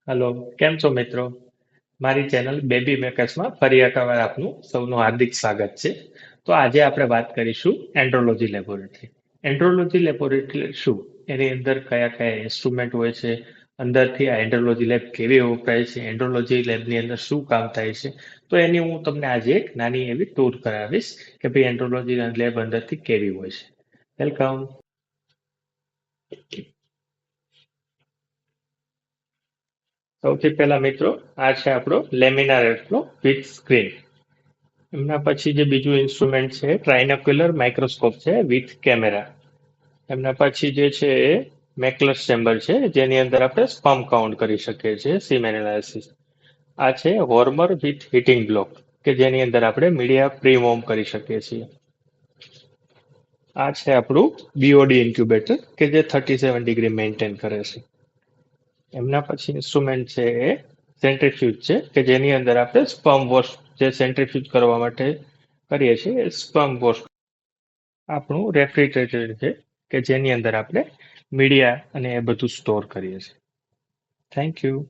Hello, કેમ છો મિત્રો? મારી ચેનલ બેબી મેકર્સમાં ફરી એકવાર આપનું સૌનું હાર્દિક સ્વાગત છે. તો આજે આપણે વાત કરીશું એન્ડ્રોલોજી લેબોરેટરી. એન્ડ્રોલોજી લેબોરેટરી શું? એની અંદર કયા કયા ઇન્સ્ટ્રુમેન્ટ હોય છે? અંદરથી આ એન્ડ્રોલોજી લેબ કેવી વપરાય છે? એન્ડ્રોલોજી લેબની અંદર શું કામ થાય છે? તો એની હું તમને આજે એક નાની એવી ટૂર કરાવીશ કે ભાઈ એન્ડ્રોલોજી લેબ અંદરથી કેવી હોય છે. વેલકમ. સૌથી પહેલા મિત્રો, આ છે આપણો લેમિનાર એરફ્લો વિથ સ્ક્રીન. એમના પછી જે બીજું ઇન્સ્ટ્રુમેન્ટ છે ટ્રાઇનોક્યુલર માઇક્રોસ્કોપ છે વિથ કેમેરા. એમના પછી જે છે એ મેકલસ ચેમ્બર છે જેની અંદર આપણે સ્પમ કાઉન્ટ કરી શકીએ છીએ સીમ એનાલિસિસ. આ છે વોર્મર વિથ હીટિંગ બ્લોક કે જેની અંદર આપણે મીડિયા પ્રી વોર્મ કરી શકીએ છીએ. આ છે આપણું બીઓડી ઇન્ક્યુબેટર કે જે 37 ડિગ્રી મેન્ટેન કરે છે. એમના પછી ઇન્સ્ટ્રુમેન્ટ છે એ સેન્ટ્રીફ્યુજ છે કે જેની અંદર આપણે સ્પમ વોશ જે સેન્ટ્રીફ્યુજ કરવા માટે કરીએ છીએ એ સ્પમ વોશ. આપણું રેફ્રિજરેટર છે કે જેની અંદર આપણે મીડિયા અને એ બધું સ્ટોર કરીએ છીએ. Thank you.